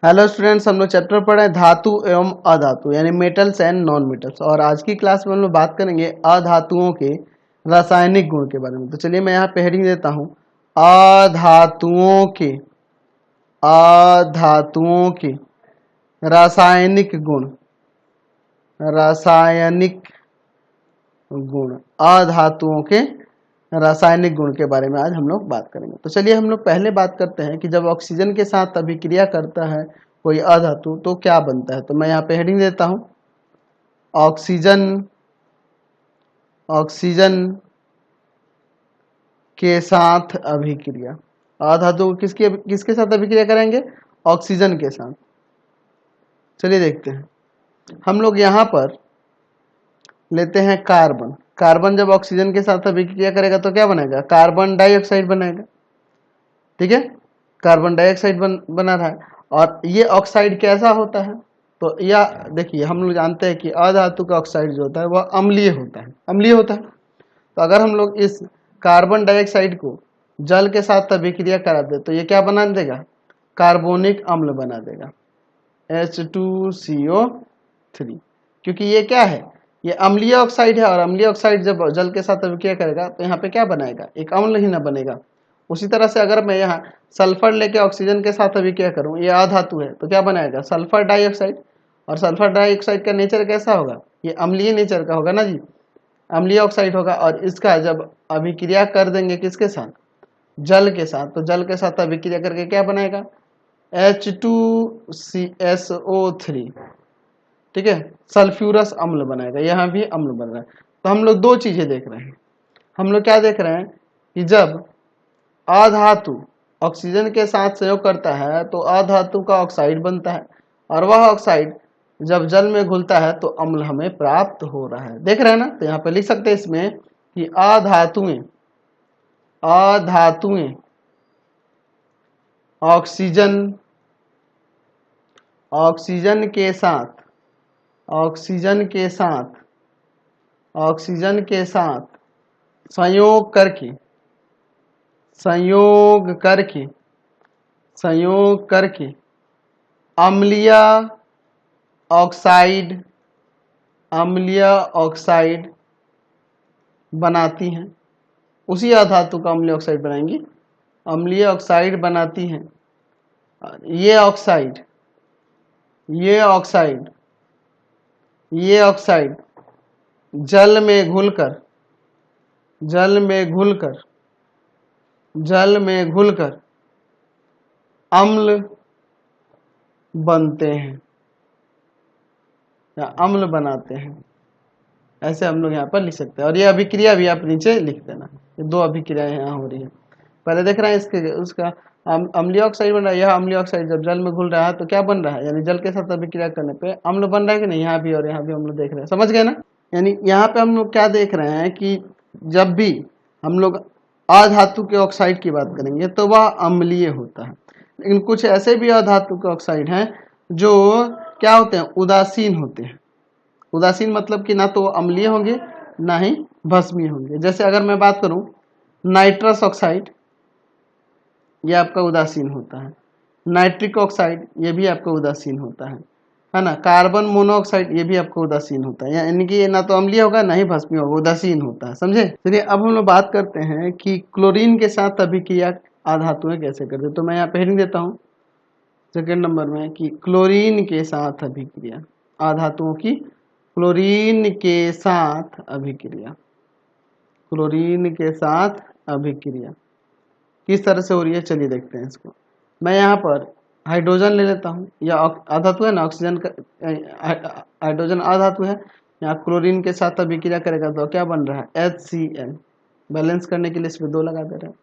Hello students, हम लोग chapter पढ़े धातु एवं अधातु यानी मेटल्स एंड नॉन मेटल्स। और आज की क्लास में हम लोग बात करेंगे अधातुओं के रासायनिक गुण के बारे में। तो चलिए मैं यहाँ पे हेडिंग देता हूँ अधातुओं के रासायनिक गुण। रासायनिक गुण, अधातुओं के रासायनिक गुण के बारे में आज हम लोग बात करेंगे। तो चलिए हम लोग पहले बात करते हैं कि जब ऑक्सीजन के साथ अभिक्रिया करता है कोई अधातु तो क्या बनता है। तो मैं यहाँ पे हेडिंग देता हूँ ऑक्सीजन के साथ अभिक्रिया। अधातु किसके साथ अभिक्रिया करेंगे? ऑक्सीजन के साथ। चलिए देखते हैं। हम लोग यहाँ पर लेते हैं कार्बन। कार्बन जब ऑक्सीजन के साथ अभिक्रिया करेगा तो क्या बनेगा? कार्बन डाइऑक्साइड बनेगा। ठीक है, कार्बन डाइऑक्साइड बना रहा है। और ये ऑक्साइड कैसा होता है? तो या देखिए, हम लोग जानते हैं कि अधातु का ऑक्साइड जो होता है वह अम्लीय होता है। तो अगर हम लोग इस कार्बन डाइऑक्साइड को जल के साथ अभिक्रिया करा दे तो ये क्या बना देगा? कार्बोनिक अम्ल बना देगा, H2CO3। क्योंकि ये क्या है? ये अम्लीय ऑक्साइड है, और अम्लीय ऑक्साइड जब जल के साथ अभिक्रिया करेगा तो यहाँ पे क्या बनाएगा? एक अम्ल ही ना बनेगा। उसी तरह से अगर मैं यहाँ सल्फर लेके ऑक्सीजन के साथ अभिक्रिया करूँ, ये अधातु है, तो क्या बनाएगा? Sulphur dioxide. और सल्फर डाइऑक्साइड का नेचर कैसा होगा? ये अम्लीय नेचर का होगा ना जी, अम्लीय ऑक्साइड होगा। और इसका जब अभिक्रिया कर देंगे किसके साथ? जल के साथ। तो जल के साथ अभिक्रिया करके क्या बनाएगा? H2SO3। ठीक है, सल्फ्यूरस अम्ल बनाएगा। यहाँ भी अम्ल बन रहा है। तो हम लोग दो चीजें देख रहे हैं। हम लोग क्या देख रहे हैं कि जब अधातु ऑक्सीजन के साथ संयोग करता है तो अधातु का ऑक्साइड बनता है, और वह ऑक्साइड जब जल में घुलता है तो अम्ल हमें प्राप्त हो रहा है। देख रहे हैं ना? तो यहाँ पे लिख सकते हैं इसमें कि अधातुएं ऑक्सीजन के साथ संयोग करके अम्लीय ऑक्साइड बनाती हैं। उसी अधातु का अम्लीय ऑक्साइड बनाएंगी, अम्लीय ऑक्साइड बनाती हैं। ये ऑक्साइड जल में घुलकर अम्ल बनते हैं या अम्ल बनाते हैं। ऐसे हम लोग यहाँ पर लिख सकते हैं। और ये अभिक्रिया भी आप नीचे लिख देना। ये दो अभिक्रियाएं यहाँ हो रही है। पहले देख रहे हैं उसका अम्लीय ऑक्साइड बन रहा है। यह अम्लीय ऑक्साइड जब जल में घुल रहा है तो क्या बन रहा है? यानी जल के साथ अभिक्रिया करने पे अम्ल बन रहा है कि नहीं? यहाँ भी और यहाँ भी हम लोग देख रहे हैं। समझ गए ना? यानी यहाँ पे हम लोग क्या देख रहे हैं कि जब भी हम लोग अधातु के ऑक्साइड की बात करेंगे तो वह अम्लीय होता है। लेकिन कुछ ऐसे भी अधातु के ऑक्साइड हैं जो क्या होते हैं? उदासीन होते हैं। उदासीन मतलब कि ना तो अम्लीय होंगे ना ही भस्मीय होंगे। जैसे अगर मैं बात करूं नाइट्रस ऑक्साइड, ये आपका उदासीन होता है। नाइट्रिक ऑक्साइड, ये भी आपका उदासीन होता है ना। कार्बन मोनोऑक्साइड, ये भी आपका उदासीन होता है। यानी कि ये ना तो अम्लीय होगा ना ही भस्मीय होगा, उदासीन होता है। समझे? चलिए अब हम लोग बात करते हैं कि क्लोरीन के साथ अभिक्रिया अधातुएं कैसे करते हैं। तो मैं यहाँ पे हेडिंग देता हूँ सेकेंड नंबर में कि क्लोरीन के साथ अभिक्रिया, अधातुओं की क्लोरीन के साथ अभिक्रिया किस तरह से हो रही है। चलिए देखते हैं इसको। मैं यहाँ पर हाइड्रोजन ले लेता हूँ, या अधातु है ना, ऑक्सीजन का हाइड्रोजन अधातु है। यहाँ क्लोरीन के साथ अभिक्रिया करेगा तो क्या बन रहा है? HCl। बैलेंस करने के लिए इसमें 2 लगा दे रहे हैं।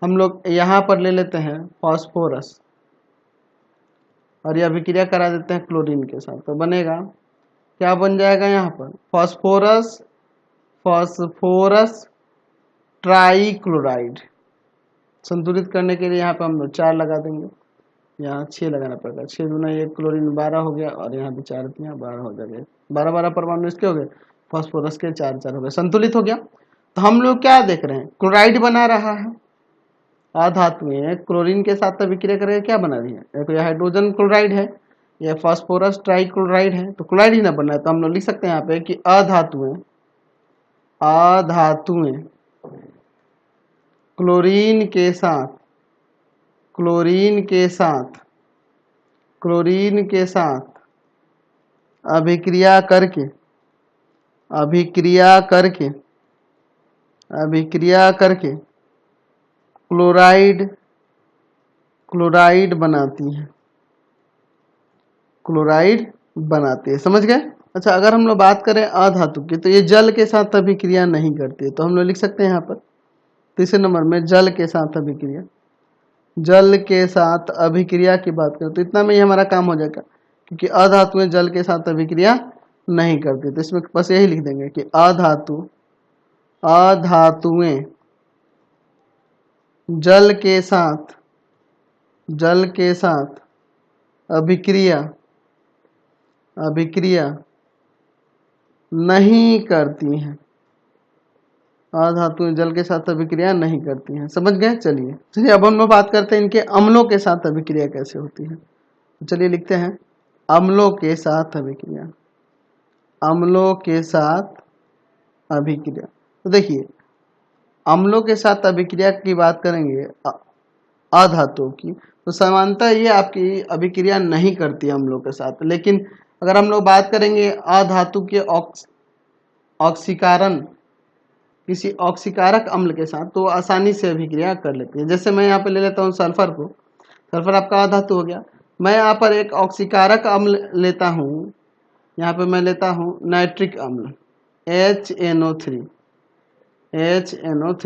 हम लोग यहाँ पर ले लेते हैं फॉस्फोरस, और यह अभिक्रिया करा देते हैं क्लोरीन के साथ। तो बनेगा क्या? बन जाएगा यहाँ पर फॉस्फोरस ट्राइक्लोराइड। संतुलित करने के लिए यहाँ पे हम लोग 4 लगा देंगे, यहाँ 6 लगाना पड़ेगा। 6 दूना ये क्लोरीन 12 हो गया, और यहाँ भी 4 दिया 12 हो जाएगा। 12 परमाणु इसके हो गए, फॉस्फोरस के 4 हो गए, संतुलित हो गया। तो हम लोग क्या देख रहे हैं? क्लोराइड बना रहा है। अधातुएं क्लोरीन के साथ अभिक्रिया करके क्या बना रही है? देखो ये हाइड्रोजन क्लोराइड है, ये फास्फोरस ट्राइक्लोराइड है, तो क्लोराइड ही ना बन रहा है, तो हम लोग लिख सकते हैं यहाँ पे कि अधातुएं क्लोरीन के साथ क्लोरीन के साथ अभिक्रिया करके क्लोराइड बनाती है। समझ गए? अच्छा, अगर हम लोग बात करें अधातु की, तो ये जल के साथ अभिक्रिया नहीं करती है, तो हम लोग लिख सकते हैं यहाँ पर तीसरे नंबर में जल के साथ अभिक्रिया की बात करें तो इतना में ही हमारा काम हो जाएगा, क्योंकि अधातुएं जल के साथ अभिक्रिया नहीं करती, तो इसमें बस यही लिख देंगे कि अधातुएं जल के साथ अभिक्रिया नहीं करती हैं। अधातुएं जल के साथ अभिक्रिया नहीं करती हैं। समझ गए? चलिए अब हम लोग बात करते हैं इनके अम्लों के साथ अभिक्रिया कैसे होती है। तो चलिए लिखते हैं अम्लों के साथ अभिक्रिया। तो देखिए, अम्लों के साथ अभिक्रिया की बात करेंगे अधातुओं की, तो सामान्यतः ये आपकी अभिक्रिया नहीं करती अम्लों के साथ, लेकिन अगर हम लोग बात करेंगे अधातु के ऑक्सीकरण किसी ऑक्सीकारक अम्ल के साथ, तो आसानी से अभिक्रिया कर लेती है। जैसे मैं यहाँ पे ले लेता हूँ सल्फर को, सल्फर आपका अधातु हो गया। मैं यहाँ पर एक ऑक्सीकारक अम्ल लेता हूँ, यहाँ पे मैं लेता हूँ नाइट्रिक अम्ल HNO3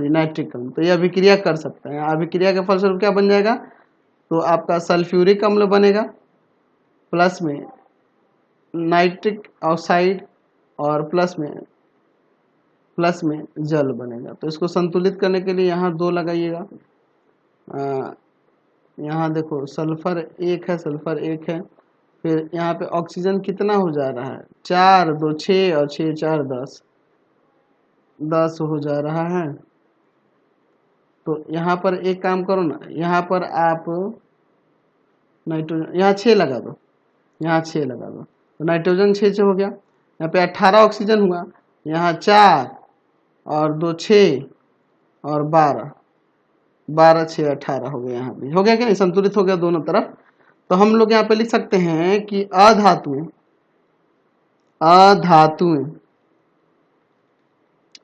नाइट्रिक अम्ल, तो ये अभिक्रिया कर सकता है। अभिक्रिया के फलस्वरूप क्या बन जाएगा? तो आपका सल्फ्यूरिक अम्ल बनेगा, प्लस में नाइट्रिक ऑक्साइड और प्लस में जल बनेगा। तो इसको संतुलित करने के लिए यहाँ 2 लगाइएगा। यहाँ देखो सल्फर 1 है, फिर यहाँ पे ऑक्सीजन कितना हो जा रहा है? 4 2 6 और 6 4 10 हो जा रहा है। तो यहाँ पर एक काम करो ना, यहाँ पर आप नाइट्रोजन यहाँ 6 लगा दो, तो नाइट्रोजन 6 हो गया। यहाँ पे 18 ऑक्सीजन हुआ, यहाँ 4 और 2 6 और 12 6 18 हो गया। यहाँ भी हो गया क्या नहीं? संतुलित हो गया दोनों तरफ। तो हम लोग यहाँ पे लिख सकते हैं कि अधातुएं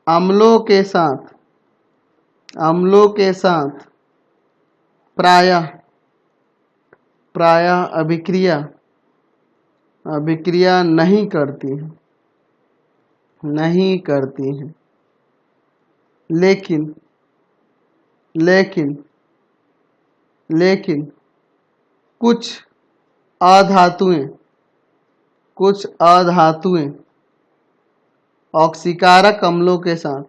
अम्लों के साथ प्रायः अभिक्रिया नहीं करती हैं, लेकिन कुछ अधातुएं ऑक्सीकारक अम्लों के साथ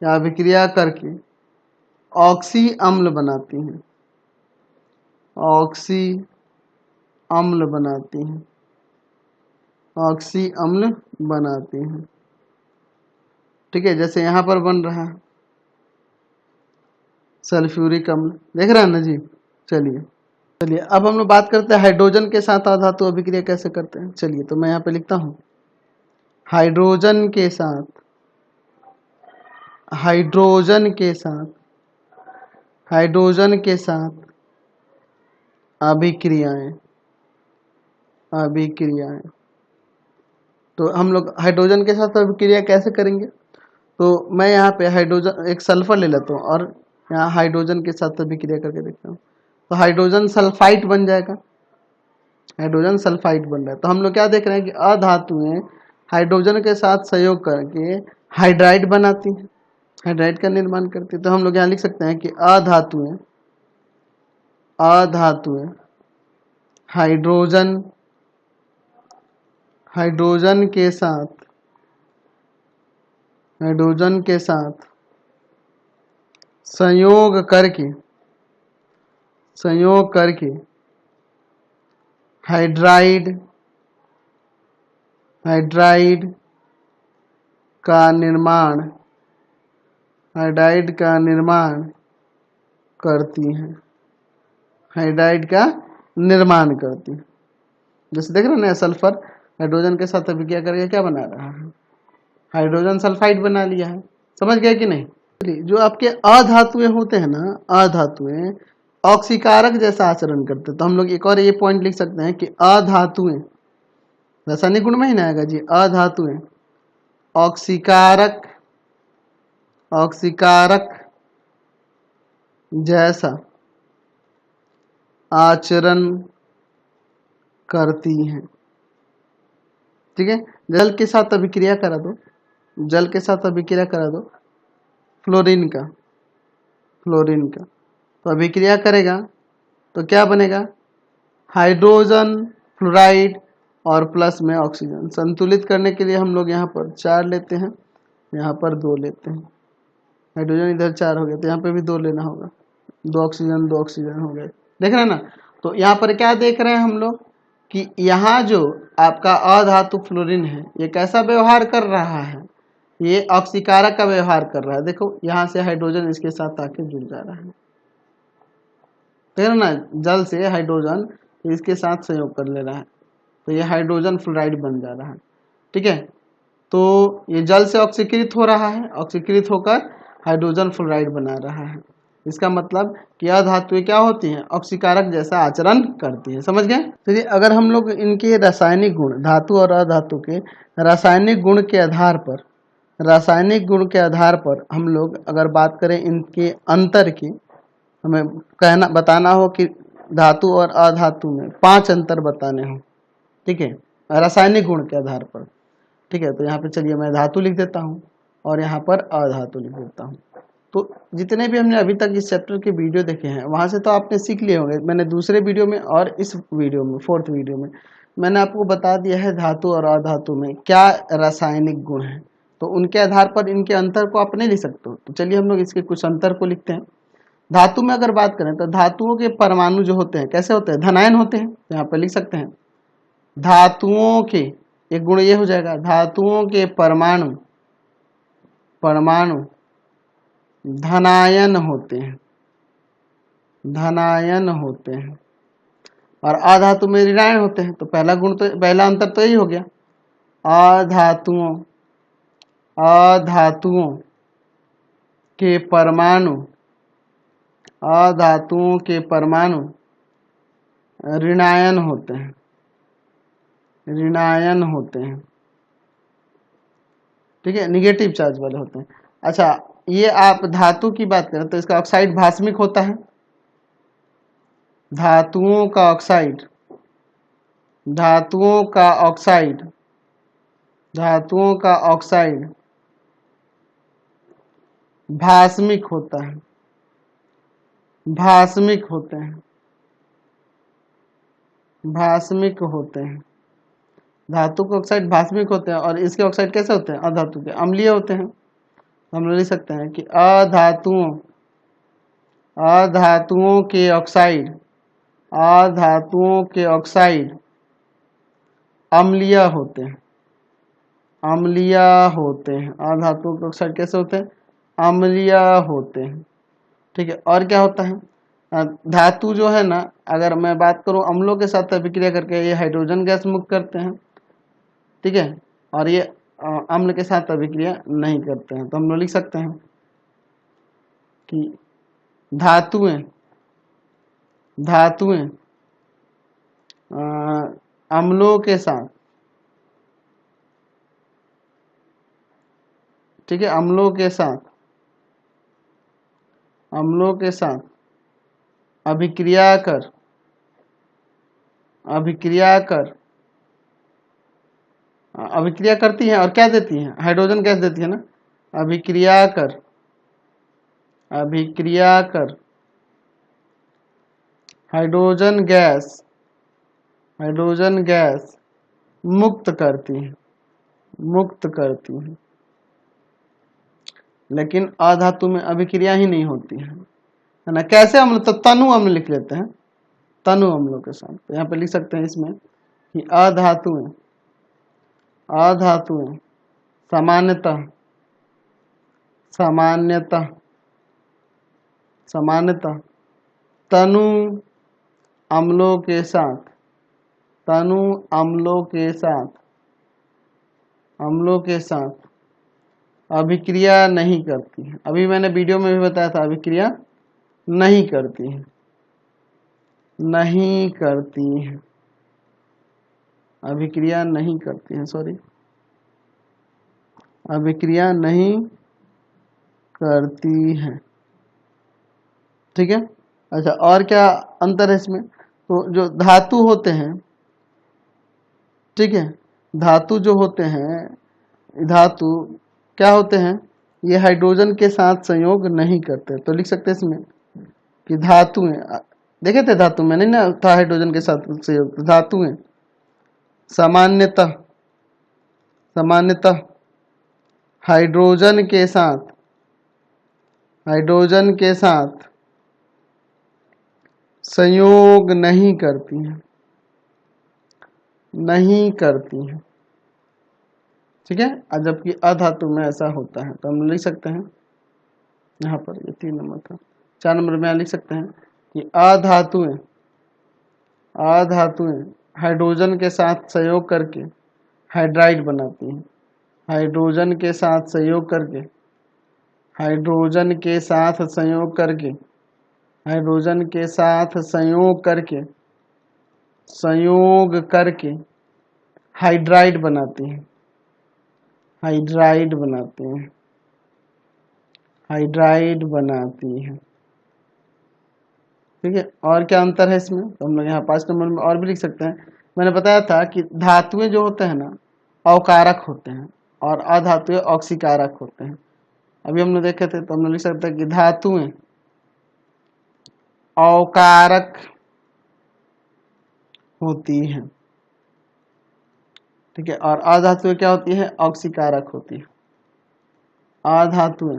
अभिक्रिया करके ऑक्सी अम्ल बनाती हैं। ठीक है, जैसे यहाँ पर बन रहा है सल्फ्यूरिक अम्ल, देख रहे हैं ना जी। चलिए अब हम लोग बात करते हैं हाइड्रोजन के साथ अधातु अभिक्रिया कैसे करते हैं। चलिए, तो मैं यहाँ पे लिखता हूँ हाइड्रोजन के साथ अभिक्रियाएं। तो हम लोग हाइड्रोजन के साथ अभिक्रिया कैसे करेंगे? तो मैं यहाँ पे हाइड्रोजन एक सल्फर ले लेता हूँ और यहाँ हाइड्रोजन के साथ अभिक्रिया करके देखता हूँ, तो हाइड्रोजन सल्फाइड बन जाएगा। तो हम लोग क्या देख रहे हैं कि अधातुएं हाइड्रोजन के साथ सहयोग करके हाइड्राइड बनाती हैं, हाइड्राइड का निर्माण करती है। तो हम लोग यहाँ लिख सकते हैं कि अधातुएं हाइड्रोजन के साथ संयोग करके हाइड्राइड का निर्माण करती हैं। हाइड्राइड का निर्माण करती है। जैसे देख रहे हैं ना, सल्फर हाइड्रोजन के साथ अभिक्रिया करके क्या बना रहा है, हाइड्रोजन सल्फाइड बना लिया है। समझ गए कि नहीं? जो आपके अधातुएं होते हैं ना, अधातुएं ऑक्सीकारक जैसा आचरण करते हैं। तो हम लोग एक और ये पॉइंट लिख सकते हैं कि अधातुएं रासायनिक गुण में ही ना आएगा जी, अधातुएं ऑक्सीकारक जैसा आचरण करती हैं। ठीक है, जल के साथ अभिक्रिया करा दो, फ्लोरीन का तो अभिक्रिया करेगा तो क्या बनेगा, हाइड्रोजन फ्लोराइड और प्लस में ऑक्सीजन। संतुलित करने के लिए हम लोग यहाँ पर 4 लेते हैं, यहाँ पर 2 लेते हैं। हाइड्रोजन इधर 4 हो गया तो यहाँ पे भी 2 लेना होगा, 2 ऑक्सीजन हो गए। देख रहे हैं ना? तो यहाँ पर क्या देख रहे हैं हम लोग कि यहाँ जो आपका अधातु फ्लोरीन है ये कैसा व्यवहार कर रहा है, ये ऑक्सीकारक का व्यवहार कर रहा है। देखो यहाँ से हाइड्रोजन इसके साथ आके जुड़ जा रहा है, देख रहे ना, जल से हाइड्रोजन इसके साथ संयोग कर ले रहा है तो ये हाइड्रोजन फ्लोराइड बन जा रहा है। ठीक है, तो ये जल से ऑक्सीकृत हो रहा है, ऑक्सीकृत होकर हाइड्रोजन फ्लोराइड बना रहा है। इसका मतलब कि अधातुएं क्या होती हैं, ऑक्सीकारक जैसा आचरण करती है। समझ गए? चलिए, अगर हम लोग इनके रासायनिक गुण, धातु और अधातु के रासायनिक गुण के आधार पर हम लोग अगर बात करें इनके अंतर की, हमें बताना हो कि धातु और अधातु में 5 अंतर बताने हो। ठीक है, रासायनिक गुण के आधार पर। ठीक है, तो यहाँ पे चलिए मैं धातु लिख देता हूँ और यहाँ पर अधातु लिख देता हूँ। तो जितने भी हमने अभी तक इस चैप्टर के वीडियो देखे हैं वहाँ से तो आपने सीख लिए होंगे। मैंने दूसरे वीडियो में और इस वीडियो में, 4th वीडियो में मैंने आपको बता दिया है धातु और अधातु में क्या रासायनिक गुण हैं। तो उनके आधार पर इनके अंतर को आप नहीं लिख सकते हो। तो चलिए हम लोग इसके कुछ अंतर को लिखते हैं। धातु में अगर बात करें तो धातुओं के परमाणु जो होते हैं कैसे होते हैं, धनायन होते हैं। यहाँ पर लिख सकते हैं धातुओं के, एक गुण ये हो जाएगा, धातुओं के परमाणु धनायन होते हैं और अधातु में ऋणायन होते हैं। तो पहला अंतर तो यही हो गया, अधातुओं के परमाणु ऋणायन होते हैं। ठीक है, निगेटिव चार्ज वाले होते हैं। अच्छा, ये आप धातु की बात करें तो इसका ऑक्साइड भास्मिक होता है। धातुओं का ऑक्साइड भास्मिक होते हैं। धातु के ऑक्साइड भास्मिक होते हैं और इसके ऑक्साइड कैसे होते हैं, अधातु के अम्लीय होते हैं। हम लोग लिख सकते हैं कि अधातुओं के ऑक्साइड अम्लीय होते हैं। अधातुओं के ऑक्साइड कैसे होते हैं, अम्लीय होते हैं। ठीक है, और क्या होता है, धातु जो है ना, अगर मैं बात करूं अम्लों के साथ अभिक्रिया करके ये हाइड्रोजन गैस मुक्त करते हैं। ठीक है, और ये अम्ल के साथ अभिक्रिया नहीं करते हैं। तो हम लोग लिख सकते हैं कि धातुएं अम्लों के साथ, ठीक है, अम्लों के साथ अभिक्रिया करती हैं और क्या देती हैं, हाइड्रोजन गैस देती है ना। अभिक्रिया कर हाइड्रोजन गैस मुक्त करती हैं। लेकिन अधातु में अभिक्रिया ही नहीं होती है ना। कैसे अम्ल? तो तनु अम्ल लिख लेते हैं, तनु अम्लों के साथ। तो यहाँ पे लिख सकते हैं इसमें कि अधातुएं सामान्यतः तनु अम्लों के साथ अभिक्रिया नहीं करती है। अभी मैंने वीडियो में भी बताया था, अभिक्रिया नहीं करती है, अभिक्रिया नहीं करती है, सॉरी, अभिक्रिया नहीं करती है। ठीक है। अच्छा, और क्या अंतर है इसमें? तो जो धातु होते हैं, ठीक है, धातु जो होते हैं, धातु क्या होते हैं? ये हाइड्रोजन के साथ संयोग नहीं करते। तो लिख सकते हैं इसमें कि धातुएं, देखे थे धातु में नहीं ना था हाइड्रोजन के साथ संयोग। धातुएं सामान्यतः हाइड्रोजन के साथ संयोग नहीं करती हैं। ठीक है। जबकि अधातु में ऐसा होता है। तो हम लिख सकते हैं यहाँ पर, ये 3 नंबर था, 4 नंबर में लिख सकते हैं कि अधातुएं हाइड्रोजन के साथ संयोग करके हाइड्राइड बनाती हैं। हाइड्रोजन के साथ संयोग करके हाइड्राइड बनाती हैं। ठीक है। और क्या अंतर है इसमें? तो हम लोग यहाँ 5 नंबर में और भी लिख सकते हैं। मैंने बताया था कि धातुएं जो होते हैं ना, अवकारक होते हैं और अधातुएं ऑक्सीकारक होते हैं। अभी हमने देखे थे, तो हम लोग लिख सकते हैं कि धातुएं अवकारक होती हैं, ठीक है, और अधातुएं क्या होती है? ऑक्सीकारक होती है। अधातुएं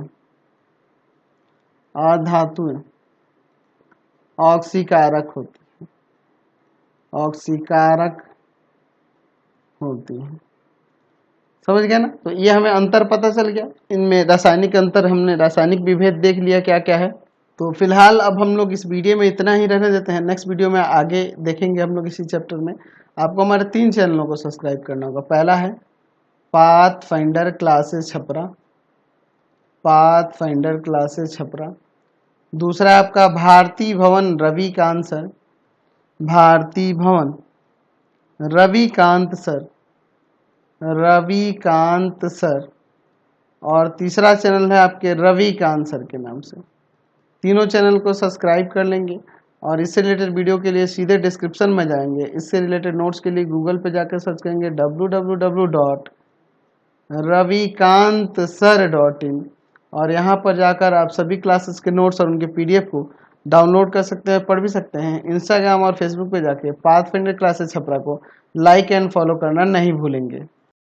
ऑक्सीकारक होती है। समझ गया ना? तो ये हमें अंतर पता चल गया। इनमें रासायनिक अंतर, हमने रासायनिक विभेद देख लिया क्या क्या है। तो फिलहाल अब हम लोग इस वीडियो में इतना ही रहने देते हैं। नेक्स्ट वीडियो में आगे देखेंगे हम लोग इसी चैप्टर में। आपको हमारे 3 चैनलों को सब्सक्राइब करना होगा। पहला है पाथफाइंडर क्लासेस छपरा, दूसरा है आपका भारती भवन रविकांत सर, और तीसरा चैनल है आपके रविकांत सर के नाम से। तीनों चैनल को सब्सक्राइब कर लेंगे और इससे रिलेटेड वीडियो के लिए सीधे डिस्क्रिप्शन में जाएंगे। इससे रिलेटेड नोट्स के लिए गूगल पे जाकर सर्च करेंगे www.ravikantsir.in, और यहाँ पर जाकर आप सभी क्लासेस के नोट्स और उनके PDF को डाउनलोड कर सकते हैं, पढ़ भी सकते हैं। इंस्टाग्राम और फेसबुक पे जाके पाथफाइंडर क्लासेस छपरा को लाइक एंड फॉलो करना नहीं भूलेंगे।